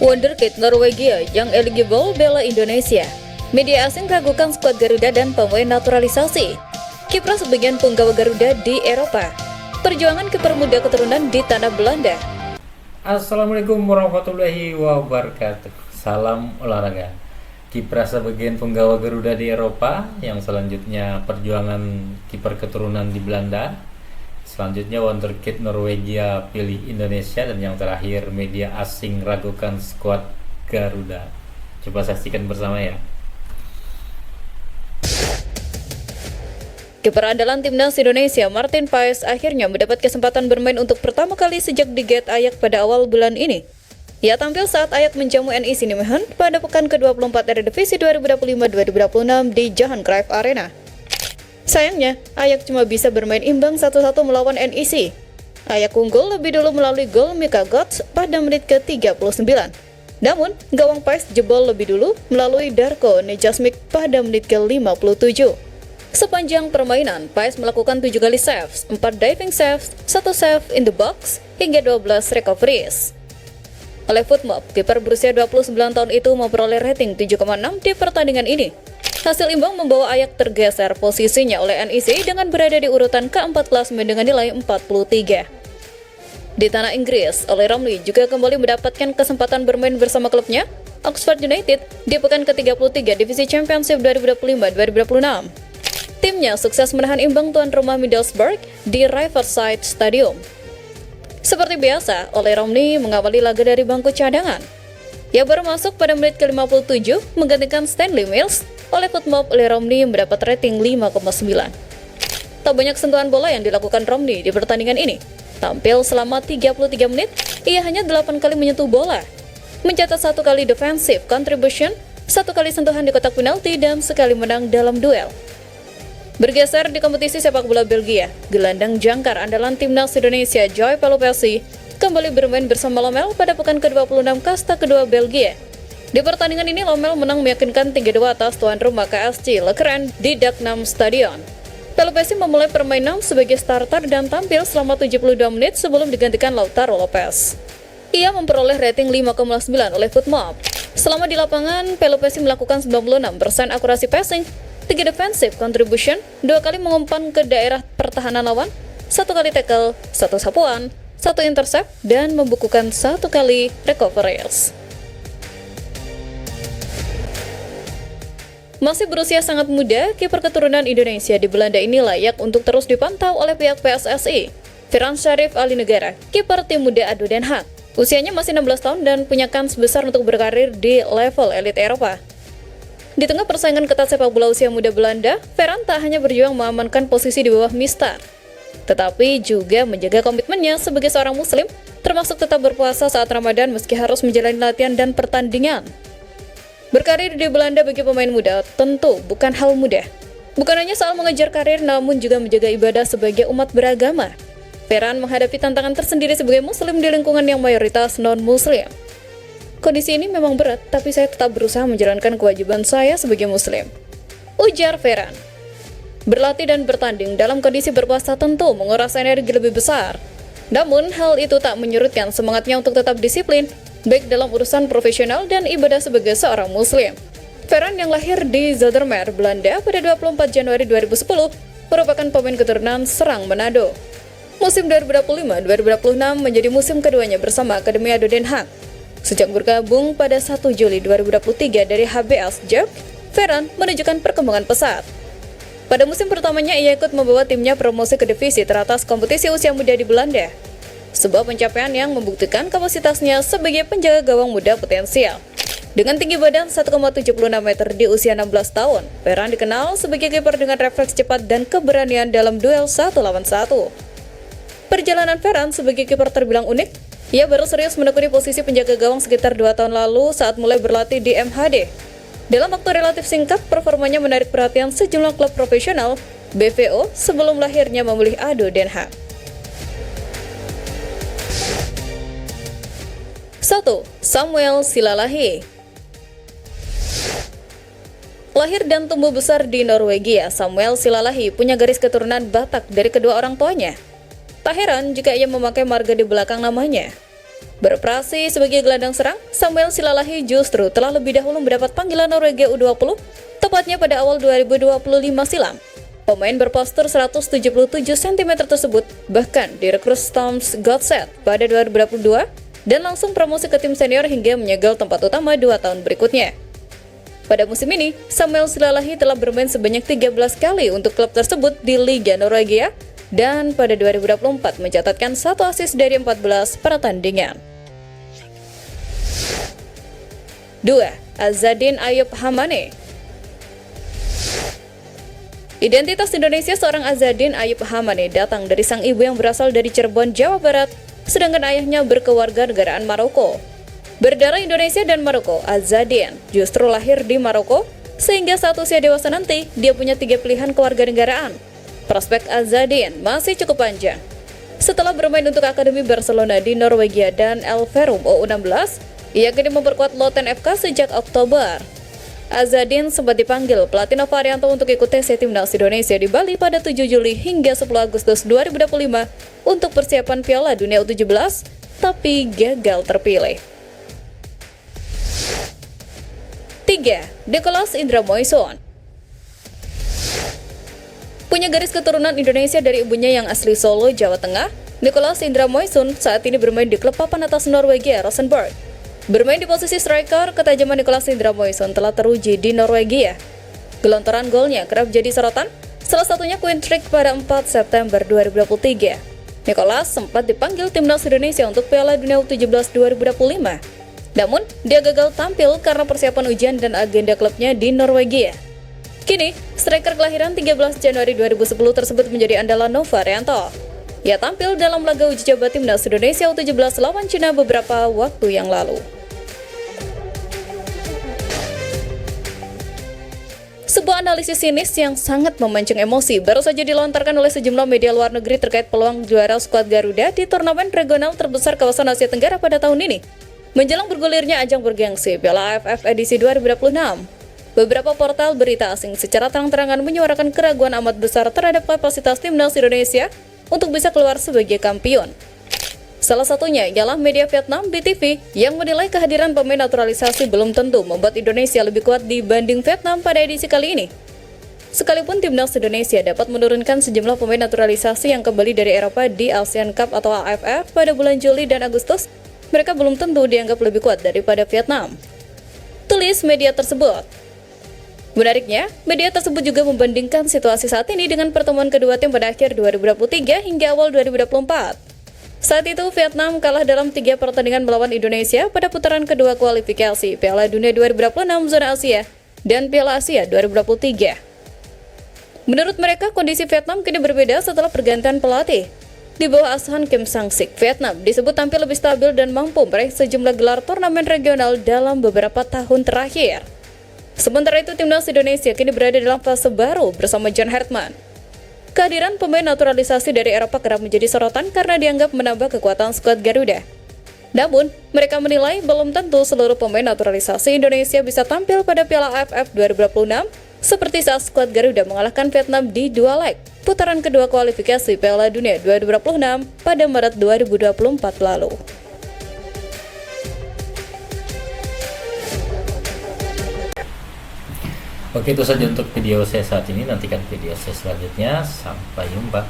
Wonderkid Norwegia yang eligible bela Indonesia. Media asing ragukan skuad Garuda dan pemain naturalisasi. Kiprah sebagian penggawa Garuda di Eropa. Perjuangan kiper muda keturunan di tanah Belanda. Assalamualaikum warahmatullahi wabarakatuh. Salam olahraga. Kiprah sebagian penggawa Garuda di Eropa. Yang selanjutnya perjuangan kiper keturunan di Belanda. Selanjutnya Wonderkid Norwegia pilih Indonesia. Dan yang terakhir media asing ragukan skuad Garuda. Coba saksikan bersama ya. Kiper andalan timnas Indonesia Martin Paes akhirnya mendapat kesempatan bermain untuk pertama kali sejak di Get Ajax pada awal bulan ini. Ia tampil saat Ajax menjamu NEC Nijmegen pada pekan ke-24 Eredivisie 2025-2026 di Johan Cruijff Arena. Sayangnya, Ajax cuma bisa bermain imbang 1-1 melawan NEC. Ajax unggul lebih dulu melalui gol Mika Götze pada menit ke-39. Namun, gawang Paes jebol lebih dulu melalui Darko Nejasmik pada menit ke-57. Sepanjang permainan, Paes melakukan 7 kali saves, 4 diving saves, 1 save in the box, hingga 12 recoveries. Oleh Footmob, kiper berusia 29 tahun itu memperoleh rating 7,6 di pertandingan ini. Hasil imbang membawa Ajax tergeser posisinya oleh NEC dengan berada di urutan ke-4 klasemen dengan nilai 43. Di tanah Inggris, Oleh Romney juga kembali mendapatkan kesempatan bermain bersama klubnya, Oxford United, di pekan ke-33 Divisi Championship 2025-2026. Timnya sukses menahan imbang tuan rumah Middlesbrough di Riverside Stadium. Seperti biasa, Oleh Romney mengawali laga dari bangku cadangan. Ia baru masuk pada menit ke-57 menggantikan Stanley Mills. Oleh Footmob, Oleh Romney mendapat rating 5,9. Tak banyak sentuhan bola yang dilakukan Romney di pertandingan ini. Tampil selama 33 menit, ia hanya 8 kali menyentuh bola. Mencatat 1 kali defensive contribution, 1 kali sentuhan di kotak penalti, dan sekali menang dalam duel. Bergeser di kompetisi sepak bola Belgia, gelandang jangkar andalan timnas Indonesia Joy Pelupessy kembali bermain bersama Lommel pada pekan ke-26 kasta kedua Belgia. Di pertandingan ini Lommel menang meyakinkan 3-2 atas tuan rumah KSC Lekeren di Dagenham Stadion. Pelupessy memulai permainan sebagai starter dan tampil selama 72 menit sebelum digantikan Lautaro Lopez. Ia memperoleh rating 5,9 oleh Footmob. Selama di lapangan, Pelupessy melakukan 96% akurasi passing, 3 defensive contribution, 2 kali mengumpan ke daerah pertahanan lawan, 1 kali tackle, 1 sapuan, 1 intercept, dan membukukan 1 kali recoveries. Masih berusia sangat muda, kiper keturunan Indonesia di Belanda ini layak untuk terus dipantau oleh pihak PSSI. Firhan Syarif Ali Negara, kiper tim muda ADO Den Haag. Usianya masih 16 tahun dan punya kans besar untuk berkarir di level elit Eropa. Di tengah persaingan ketat sepak bola usia muda Belanda, Firhan tak hanya berjuang mengamankan posisi di bawah Mistar, tetapi juga menjaga komitmennya sebagai seorang muslim, termasuk tetap berpuasa saat Ramadan meski harus menjalani latihan dan pertandingan. Berkarir di Belanda bagi pemain muda tentu bukan hal mudah. Bukan hanya soal mengejar karir, namun juga menjaga ibadah sebagai umat beragama. Firhan menghadapi tantangan tersendiri sebagai muslim di lingkungan yang mayoritas non-muslim. Kondisi ini memang berat, tapi saya tetap berusaha menjalankan kewajiban saya sebagai muslim, ujar Firhan. Berlatih dan bertanding dalam kondisi berpuasa tentu menguras energi lebih besar. Namun, hal itu tak menyurutkan semangatnya untuk tetap disiplin, baik dalam urusan profesional dan ibadah sebagai seorang muslim. Firhan yang lahir di Zoetermeer, Belanda pada 24 Januari 2010, merupakan pemain keturunan Serang Manado. Musim 2025-2026 menjadi musim keduanya bersama Akademi ADO Den Haag. Sejak bergabung pada 1 Juli 2023 dari HBS Zurich, Firhan menunjukkan perkembangan pesat. Pada musim pertamanya, ia ikut membawa timnya promosi ke divisi teratas kompetisi usia muda di Belanda. Sebuah pencapaian yang membuktikan kapasitasnya sebagai penjaga gawang muda potensial. Dengan tinggi badan 1,76 meter di usia 16 tahun, Firhan dikenal sebagai kiper dengan refleks cepat dan keberanian dalam duel 1 lawan 1. Perjalanan Firhan sebagai kiper terbilang unik. Ia baru serius menekuni posisi penjaga gawang sekitar 2 tahun lalu saat mulai berlatih di MHD. Dalam waktu relatif singkat, performanya menarik perhatian sejumlah klub profesional BVO sebelum lahirnya memilih ADO Den Haag. 1. Samuel Silalahi. Lahir dan tumbuh besar di Norwegia, Samuel Silalahi punya garis keturunan Batak dari kedua orang tuanya. Tak heran jika ia memakai marga di belakang namanya. Beroperasi sebagai gelandang serang, Samuel Silalahi justru telah lebih dahulu mendapat panggilan Norwegia U20, tepatnya pada awal 2025 silam. Pemain berpostur 177 cm tersebut bahkan direkrut Storms Godset pada 2022 dan langsung promosi ke tim senior hingga menyegel tempat utama 2 tahun berikutnya. Pada musim ini, Samuel Silalahi telah bermain sebanyak 13 kali untuk klub tersebut di Liga Norwegia dan pada 2024 mencatatkan 1 assist dari 14 pertandingan. 2. Azadin Ayub Hamane. Identitas Indonesia seorang Azadin Ayub Hamane datang dari sang ibu yang berasal dari Cirebon, Jawa Barat, sedangkan ayahnya berkewarganegaraan Maroko. Berdarah Indonesia dan Maroko, Azadin justru lahir di Maroko, sehingga saat usia dewasa nanti, dia punya 3 pilihan kewarganegaraan. Prospek Azadin masih cukup panjang. Setelah bermain untuk Akademi Barcelona di Norwegia dan Elverum U16, ia kini memperkuat Loten FK sejak Oktober. Azadin sempat dipanggil pelatih Novarianto untuk ikut tes timnas Indonesia di Bali pada 7 Juli hingga 10 Agustus 2025 untuk persiapan Piala Dunia U17, tapi gagal terpilih. 3. Nicholas Indra Moison. Punya garis keturunan Indonesia dari ibunya yang asli Solo, Jawa Tengah, Nicholas Indra Moison saat ini bermain di klub papan atas Norwegia, Rosenborg. Bermain di posisi striker, ketajaman Nicholas Indra Moison telah teruji di Norwegia. Gelontoran golnya kerap jadi sorotan, salah satunya Queen Trick pada 4 September 2023. Nicholas sempat dipanggil timnas Indonesia untuk Piala Dunia U17 2025. Namun, dia gagal tampil karena persiapan ujian dan agenda klubnya di Norwegia. Kini, striker kelahiran 13 Januari 2010 tersebut menjadi andalan Novarianto. Ia tampil dalam laga uji coba timnas Indonesia U17 lawan Cina beberapa waktu yang lalu. Sebuah analisis sinis yang sangat memancing emosi baru saja dilontarkan oleh sejumlah media luar negeri terkait peluang juara skuad Garuda di turnamen regional terbesar kawasan Asia Tenggara pada tahun ini. Menjelang bergulirnya ajang bergengsi Piala AFF edisi 2026, beberapa portal berita asing secara terang-terangan menyuarakan keraguan amat besar terhadap kapasitas timnas Indonesia untuk bisa keluar sebagai kampion. Salah satunya ialah media Vietnam BTV yang menilai kehadiran pemain naturalisasi belum tentu membuat Indonesia lebih kuat dibanding Vietnam pada edisi kali ini. Sekalipun timnas Indonesia dapat menurunkan sejumlah pemain naturalisasi yang kembali dari Eropa di Asian Cup atau AFF pada bulan Juli dan Agustus, mereka belum tentu dianggap lebih kuat daripada Vietnam. Tulis media tersebut. Menariknya, media tersebut juga membandingkan situasi saat ini dengan pertemuan kedua tim pada akhir 2023 hingga awal 2024. Saat itu, Vietnam kalah dalam 3 pertandingan melawan Indonesia pada putaran kedua kualifikasi Piala Dunia 2026 Zona Asia dan Piala Asia 2023. Menurut mereka, kondisi Vietnam kini berbeda setelah pergantian pelatih. Di bawah asuhan Kim Sang-sik, Vietnam disebut tampil lebih stabil dan mampu meraih sejumlah gelar turnamen regional dalam beberapa tahun terakhir. Sementara itu, timnas Indonesia kini berada dalam fase baru bersama John Hartman. Kehadiran pemain naturalisasi dari Eropa kerap menjadi sorotan karena dianggap menambah kekuatan skuad Garuda. Namun, mereka menilai belum tentu seluruh pemain naturalisasi Indonesia bisa tampil pada Piala AFF 2026, seperti saat skuad Garuda mengalahkan Vietnam di 2 leg putaran kedua kualifikasi Piala Dunia 2026 pada Maret 2024 lalu. Oke, itu saja untuk video saya saat ini. Nantikan video saya selanjutnya. Sampai jumpa.